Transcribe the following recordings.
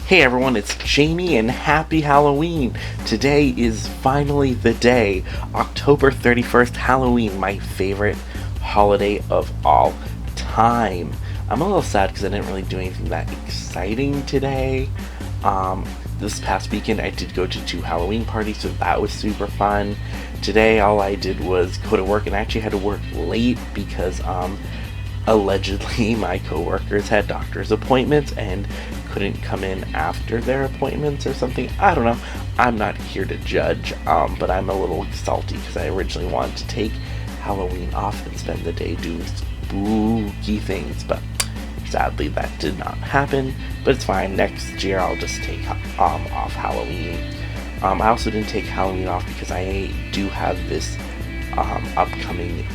Hey everyone, it's Jamie and happy Halloween! Today is finally the day, October 31st, Halloween, my favorite holiday of all time. I'm a little sad because I didn't really do anything that exciting today. This past weekend I did go to 2 Halloween parties, so that was super fun. Today all I did was go to work, and I actually had to work late because allegedly my coworkers had doctor's appointments and couldn't come in after their appointments or something. I don't know. I'm not here to judge, but I'm a little salty because I originally wanted to take Halloween off and spend the day doing spooky things, but sadly that did not happen. But it's fine. Next year I'll just take off Halloween. I also didn't take Halloween off because I do have this upcoming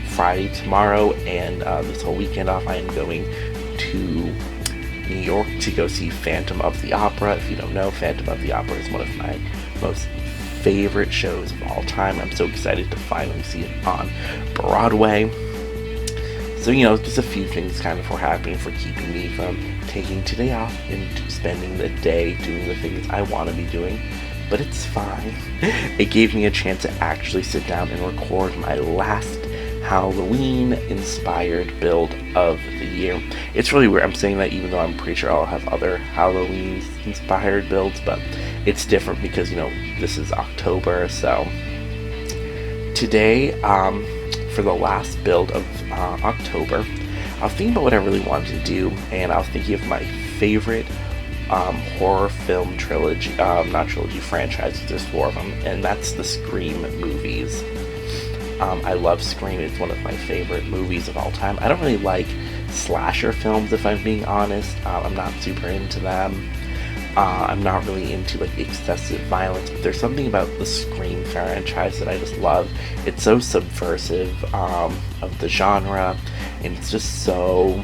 Friday tomorrow and this whole weekend off. I am going to New York to go see Phantom of the Opera. If you don't know, Phantom of the Opera is one of my most favorite shows of all time. I'm so excited to finally see it on Broadway. So, just a few things kind of were happening for keeping me from taking today off and spending the day doing the things I want to be doing. But it's fine. It gave me a chance to actually sit down and record my last Halloween-inspired build of the year. It's really weird. I'm saying that even though I'm pretty sure I'll have other Halloween-inspired builds, but it's different because, this is October. So today, for the last build of October, I was thinking about what I really wanted to do, and I was thinking of my favorite horror film trilogy, not trilogy, franchises. There's 4 of them, and that's the Scream movies. I love Scream. It's one of my favorite movies of all time. I don't really like slasher films, if I'm being honest. I'm not super into them. I'm not really into excessive violence, but there's something about the Scream franchise that I just love. It's so subversive of the genre, and it's just so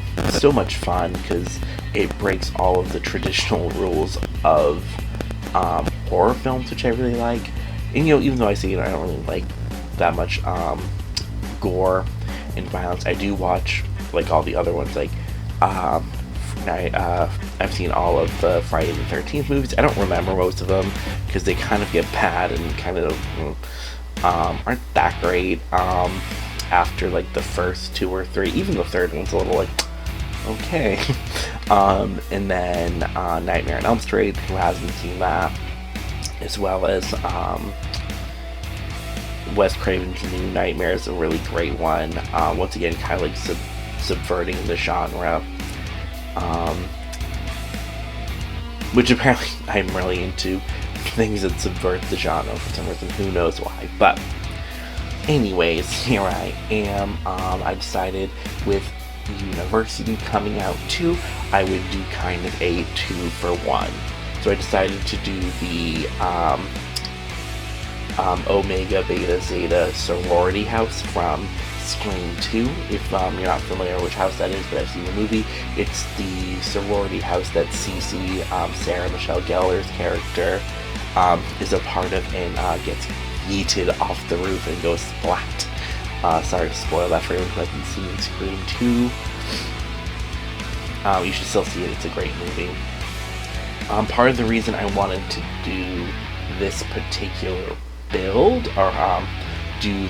much fun because it breaks all of the traditional rules of horror films, which I really like. And even though I say I don't really like that much gore and violence, I do watch all the other ones. I've seen all of the Friday the 13th movies. I don't remember most of them because they kind of get bad and kind of aren't that great after the first 2 or 3. Even the third one's a little okay. And then Nightmare on Elm Street, who hasn't seen that, as well as Wes Craven's New Nightmare is a really great one. Once again, kind of subverting the genre, which apparently I'm really into things that subvert the genre for some reason. Who knows why? But anyways, here I am. I decided with University coming out too, I would do kind of a 2-for-1. So I decided to do the Omega Beta Zeta Sorority house from Scream 2. If you're not familiar which house that is, but I've seen the movie, it's the sorority house that Cece, Sarah Michelle Gellar's character, is a part of and gets yeeted off the roof and goes splat. Sorry to spoil that for anyone who hasn't seen Scream 2. You should still see it. It's a great movie. Part of the reason I wanted to do this particular build, or do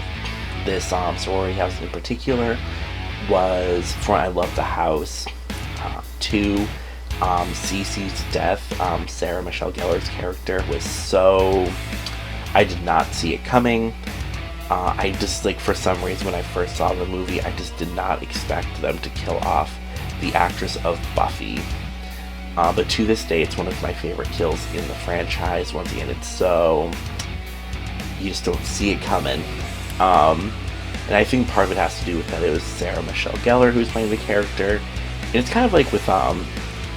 this sorority house in particular, was for I Love the House 2. Cece's death, Sarah Michelle Gellar's character, was so... I did not see it coming. I just, for some reason, when I first saw the movie, I just did not expect them to kill off the actress of Buffy. But to this day, it's one of my favorite kills in the franchise. Once again, it's so... you just don't see it coming. And I think part of it has to do with that it was Sarah Michelle Gellar who's playing the character. And it's kind of like with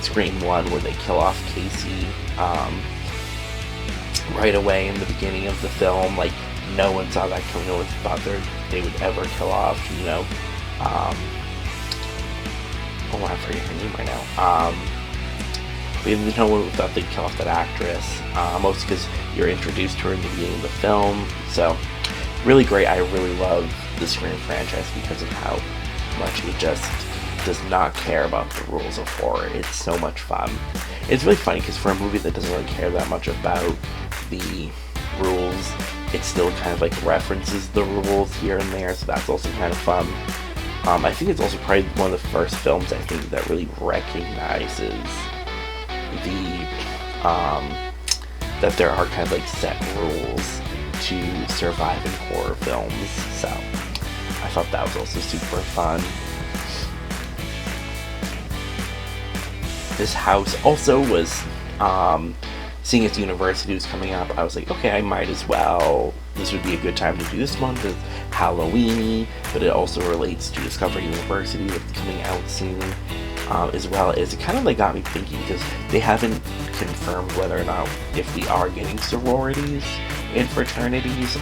Scream 1, where they kill off Casey right away in the beginning of the film. No one saw that coming. No one thought they would ever kill off, I forget her name right now. No one thought they'd kill off that actress, mostly because you're introduced to her in the beginning of the film. So, really great. I really love the Scream franchise because of how much it just does not care about the rules of horror. It's so much fun. it's really funny because for a movie that doesn't really care that much about the rules, it still kind of like references the rules here and there, so that's also kind of fun. I think it's also probably one of the first films I think that really recognizes the that there are kind of like set rules to survive in horror films. So I thought that was also super fun. This house also was, seeing as university was coming up, I was like, okay, I might as well. This would be a good time to do this one because Halloween-y, but it also relates to Discovery University that's coming out soon, as well as it kind of like got me thinking because they haven't confirmed whether or not if we are getting sororities and fraternities.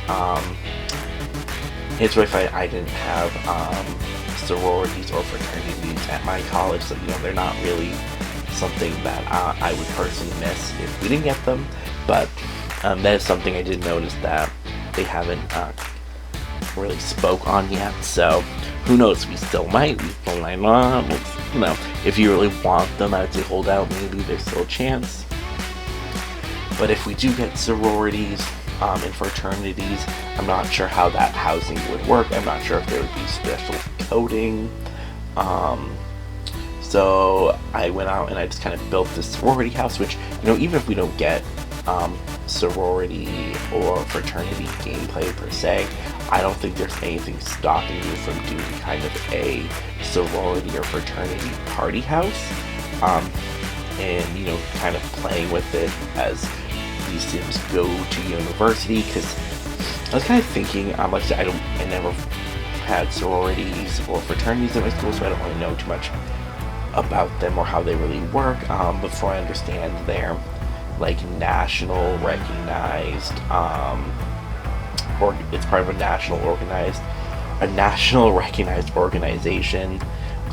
It's really funny, I didn't have sororities or fraternities at my college, so they're not really something that I would personally miss if we didn't get them, but that is something I did notice that they haven't really spoke on yet, so who knows, we still might not. If you really want them, I would say hold out, maybe there's still a chance. But if we do get sororities and fraternities, I'm not sure how that housing would work. I'm not sure if there would be special coding. So I went out and I just kind of built this sorority house, which, even if we don't get sorority or fraternity gameplay per se, I don't think there's anything stopping you from doing kind of a sorority or fraternity party house, and kind of playing with it as these Sims go to university. Because I was kind of thinking, like I said, I never had sororities or fraternities in my school, so I don't really know too much about them or how they really work, before I understand their like national recognized, or it's part of a national recognized organization,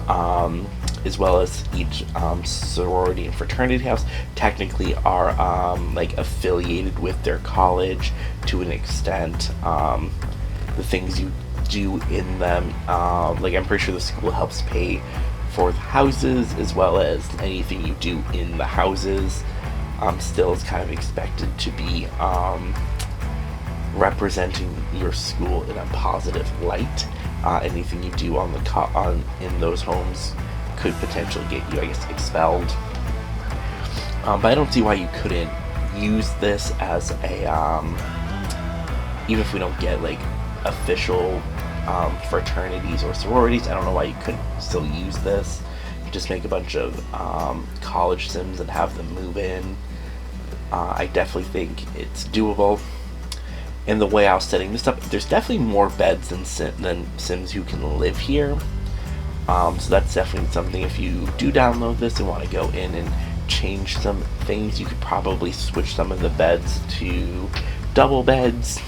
as well as each sorority and fraternity house technically are like affiliated with their college to an extent. The things you do in them, like I'm pretty sure the school helps pay for the houses, as well as anything you do in the houses still is kind of expected to be representing your school in a positive light. Anything you do in those homes could potentially get you, I guess, expelled. But I don't see why you couldn't use this as a, even if we don't get like official fraternities or sororities, I don't know why you couldn't still use this. Just make a bunch of college Sims and have them move in. I definitely think it's doable. And the way I was setting this up, there's definitely more beds than Sims who can live here. So that's definitely something, if you do download this and want to go in and change some things, you could probably switch some of the beds to double beds,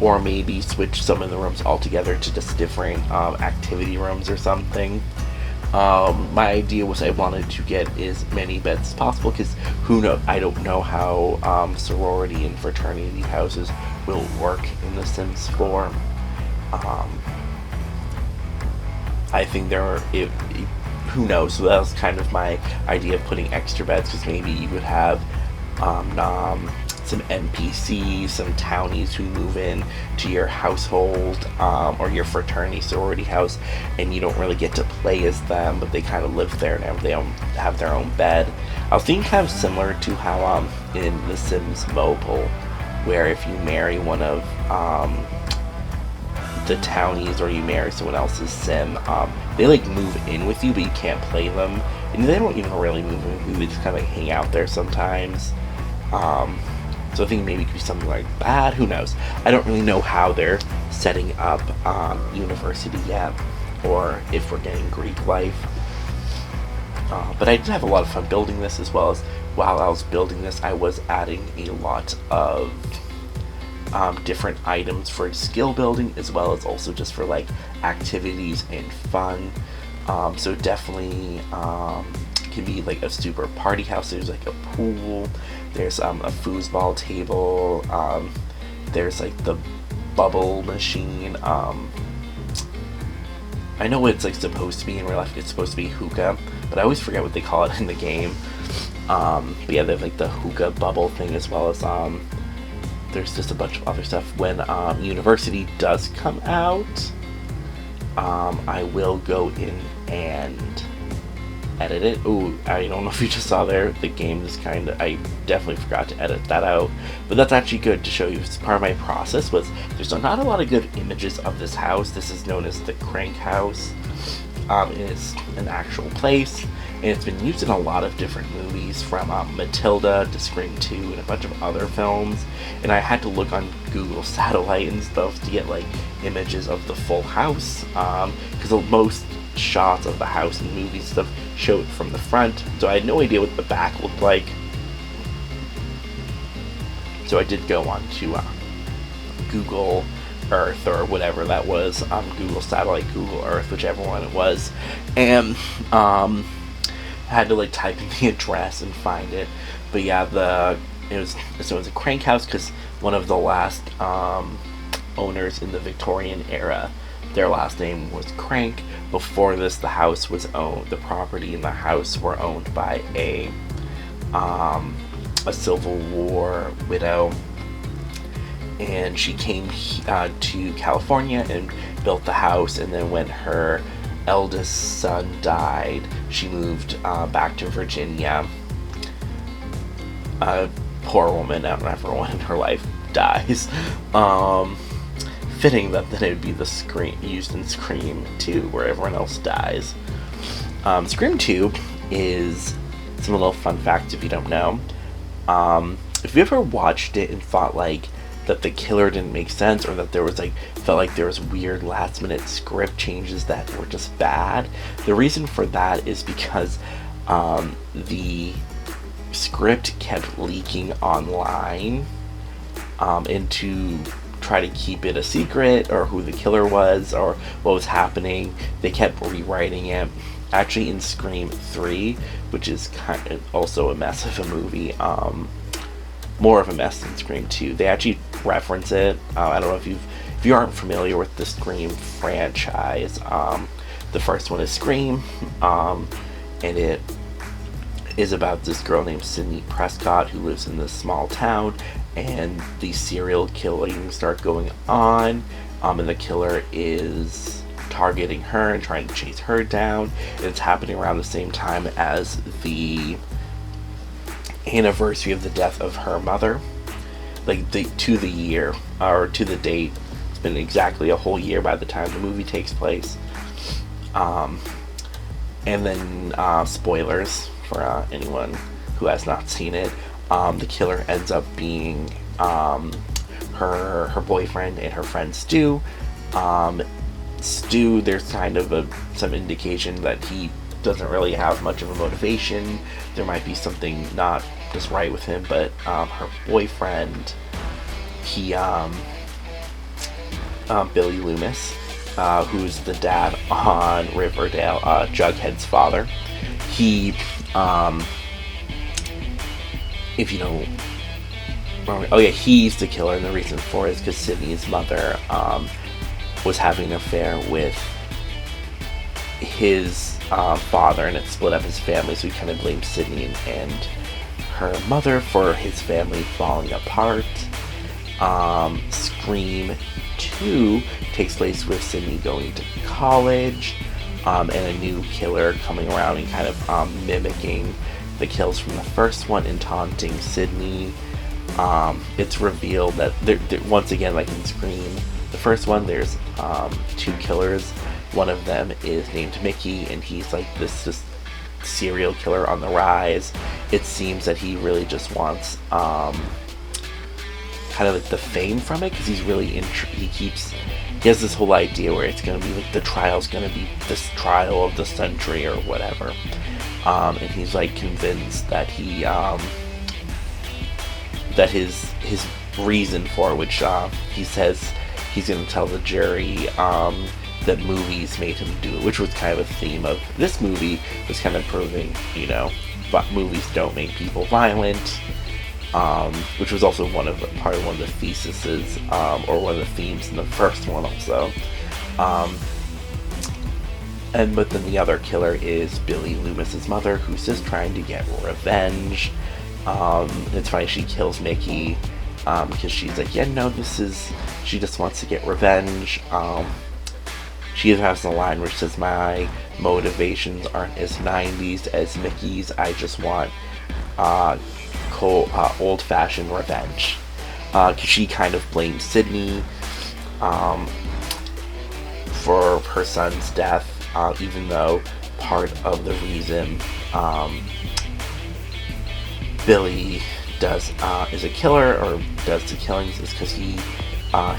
or maybe switch some of the rooms altogether to just different activity rooms or something. My idea was I wanted to get as many beds as possible, because who knows, I don't know how sorority and fraternity houses will work in The Sims 4. I think who knows, so that was kind of my idea of putting extra beds, because maybe you would have some NPCs, some townies who move in to your household, or your fraternity sorority house, and you don't really get to play as them, but they kind of live there and have their own bed. I was thinking kind of similar to how in The Sims Mobile, where if you marry one of the townies, or you marry someone else's Sim, they like move in with you, but you can't play them, and they don't even really move in with you, they just kind of like hang out there sometimes. So I think maybe it could be something like that. Who knows? I don't really know how they're setting up university yet, or if we're getting Greek life. But I did have a lot of fun building this, as well as while I was building this, I was adding a lot of different items for skill building, as well as also just for like activities and fun. So definitely can be like a super party house. There's like a pool, there's a foosball table, there's like the bubble machine. I know what it's like supposed to be in real life. It's supposed to be hookah, but I always forget what they call it in the game. But yeah, they have like the hookah bubble thing, as well as there's just a bunch of other stuff. When University does come out, I will go in and edit it. Ooh, I don't know if you just saw there, the game is kind of, I definitely forgot to edit that out, but that's actually good to show you. Part of my process was there's not a lot of good images of this house. This is known as the Crank House. It is an actual place, and it's been used in a lot of different movies, from Matilda to Scream 2 and a bunch of other films. And I had to look on Google Satellite and stuff to get like images of the full house, because most shots of the house in movies and stuff show it from the front, so I had no idea what the back looked like. So I did go on to Google Earth, or whatever that was, Google Satellite, Google Earth, whichever one it was, and had to like type in the address and find it. But yeah, it was a crank house because one of the last owners in the Victorian era, their last name was Crank. Before this, the house was owned, the property and the house were owned by a Civil War widow, and she came to California and built the house, and then when her eldest son died, she moved back to Virginia. Poor woman, everyone in her life dies. Fitting that then it would be the Scream used in Scream 2, where everyone else dies. Scream 2 is some little fun facts if you don't know. If you ever watched it and thought like that the killer didn't make sense, or that there was felt like there was weird last minute script changes that were just bad, the reason for that is because the script kept leaking online, and to try to keep it a secret, or who the killer was, or what was happening, they kept rewriting it. Actually, in Scream 3, which is kind of also a mess of a movie, more of a mess than Scream 2, they actually reference it. I don't know if you aren't familiar with the Scream franchise. The first one is Scream, and it is about this girl named Sidney Prescott who lives in this small town, and these serial killings start going on, and the killer is targeting her and trying to chase her down. It's happening around the same time as the anniversary of the death of her mother, to the year, or to the date. It's been exactly a whole year by the time the movie takes place. And then spoilers for anyone who has not seen it, the killer ends up being her boyfriend and her friend Stu. Stu, there's kind of some indication that he doesn't really have much of a motivation. There might be something not just right with him, but her boyfriend, he Billy Loomis, who's the dad on Riverdale, Jughead's father, he if you know, oh yeah, he's the killer, and the reason for it is because Sydney's mother was having an affair with his father, and it split up his family, so he kind of blamed Sydney and her mother for his family falling apart. Scream 2 takes place with Sydney going to college, and a new killer coming around and kind of mimicking the kills from the first one and taunting Sydney. It's revealed that once again, like in Scream, the first one, there's two killers. One of them is named Mickey, and he's like this serial killer on the rise. It seems that he really just wants kind of like the fame from it, because he's really he has this whole idea where it's gonna be like the trial's gonna be this trial of the century or whatever, and he's like convinced that he that his reason for which he says he's gonna tell the jury that movies made him do it, which was kind of a theme of this movie, was kind of proving, but movies don't make people violent, which was also part of one of the theses, or one of the themes in the first one also. but then the other killer is Billy Loomis's mother, who's just trying to get revenge. It's funny, she kills Mickey because she's like, yeah, no, she just wants to get revenge. She has a line which says, my motivations aren't as 90s as Mickey's, I just want old-fashioned revenge. Because she kind of blames Sydney for her son's death, even though part of the reason Billy is a killer or does the killings is because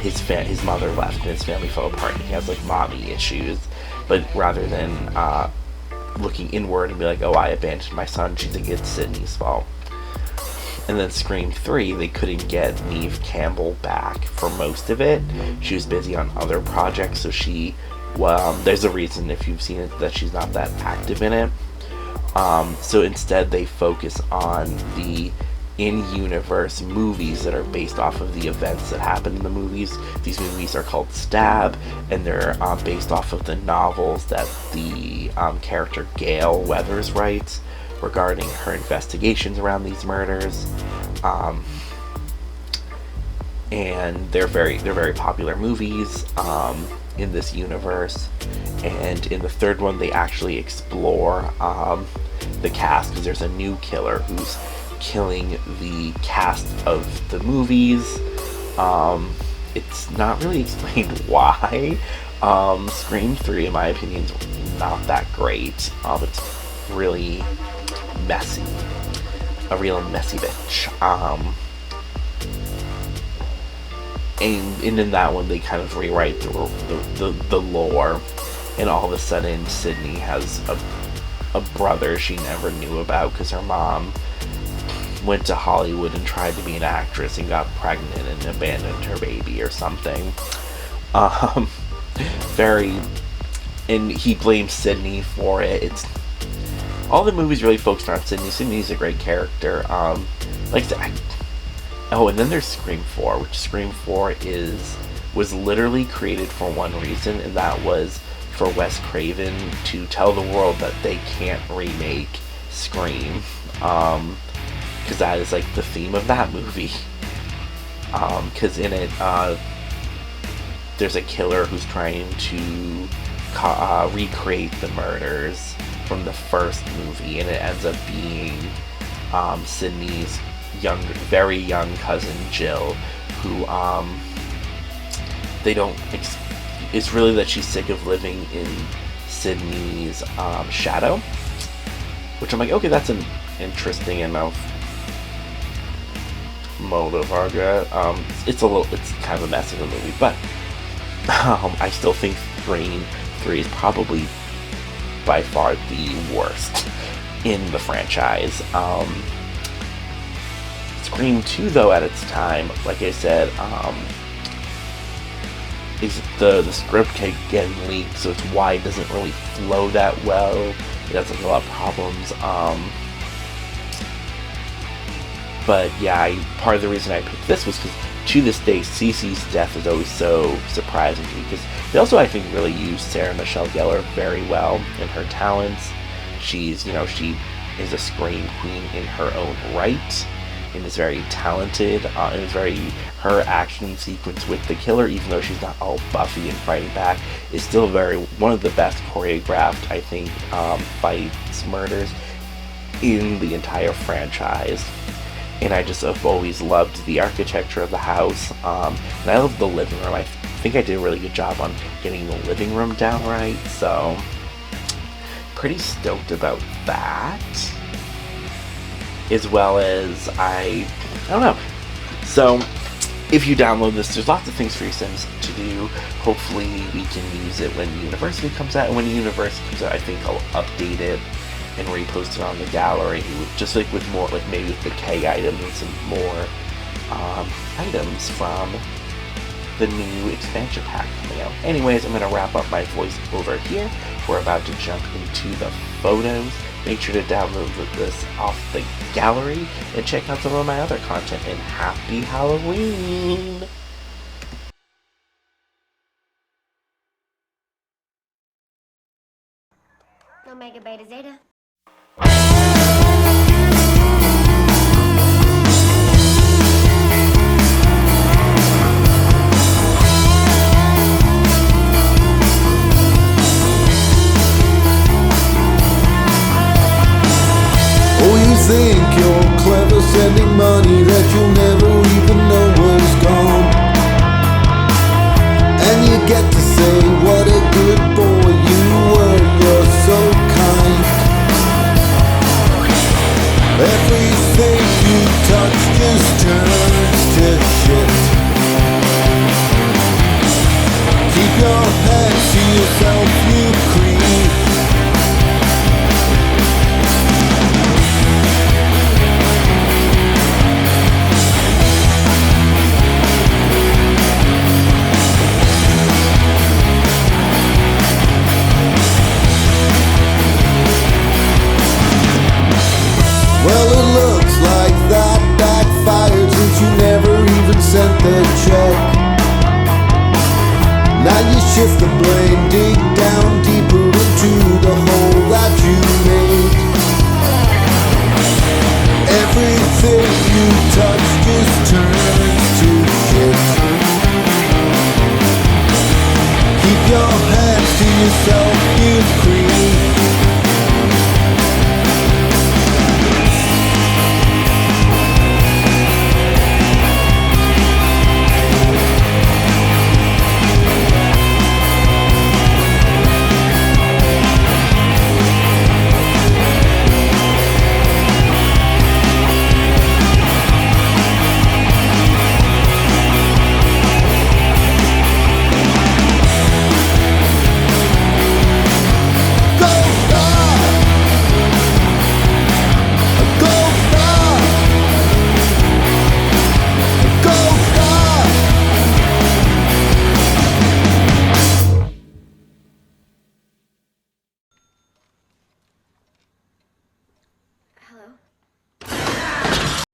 his mother left and his family fell apart and he has like mommy issues. But rather than looking inward and be like, oh, I abandoned my son, she thinks it's Sydney's fault. And then Scream 3, they couldn't get Neve Campbell back for most of it. She was busy on other projects, so there's a reason, if you've seen it, that she's not that active in it. So instead they focus on the in-universe movies that are based off of the events that happen in the movies. These movies are called Stab, and they're based off of the novels that the character Gail Weathers writes regarding her investigations around these murders. And they're very popular movies in this universe. And in the third one, they actually explore the cast, because there's a new killer who's killing the cast of the movies. It's not really explained why. Scream 3, in my opinion, is not that great. It's really messy. A real messy bitch. And in that one, they kind of rewrite the lore, and all of a sudden, Sydney has a brother she never knew about because her mom went to Hollywood and tried to be an actress and got pregnant and abandoned her baby or something. And he blames Sydney for it. All the movies really focused on Sydney. Sydney's a great character. Like I said, and then there's Scream 4, which Scream 4 was literally created for one reason, and that was for Wes Craven to tell the world that they can't remake Scream, because that is like the theme of that movie. Because in it, there's a killer who's trying to recreate the murders from the first movie, and it ends up being Sydney's very young cousin Jill, who it's really that she's sick of living in Sydney's shadow, which I'm like, okay, that's an interesting enough motive, it's kind of a mess of a movie, but I still think Scream 3 is probably by far the worst in the franchise. Scream 2, though, at its time, like I said, is the script kept getting leaked, so it's why it doesn't really flow that well. It has like a lot of problems. But yeah, part of the reason I picked this was because to this day, Cece's death is always so surprising to me, because they also, I think, really used Sarah Michelle Gellar very well in her talents. She is a scream queen in her own right, and is very talented, and is her action sequence with the killer, even though she's not all buffy and fighting back, is still one of the best choreographed, I think, fights, murders in the entire franchise. And I just have always loved the architecture of the house, and I love the living room. I think I did a really good job on getting the living room down right, so pretty stoked about that. As well as, I don't know. So, if you download this, there's lots of things for your Sims to do. Hopefully, we can use it when University comes out. And when University comes out, I think I'll update it and repost it on the gallery, just like with more, like maybe with the K items and some more items from the new expansion pack coming out. Anyways, I'm going to wrap up my voice over here. We're about to jump into the photos. Make sure to download this off the gallery and check out some of my other content, and happy Halloween! a beta Zeta. Oh, you think you're clever sending money that you'll never even know was gone. And you get to say what a good boy you were, you're so kind. Everything you touch just turns to shit. Keep your hands to yourself, you creep. Well, it looks like that backfired since you never even sent the check. Now you shift the blame, dig down deeper into the hole that you made. Everything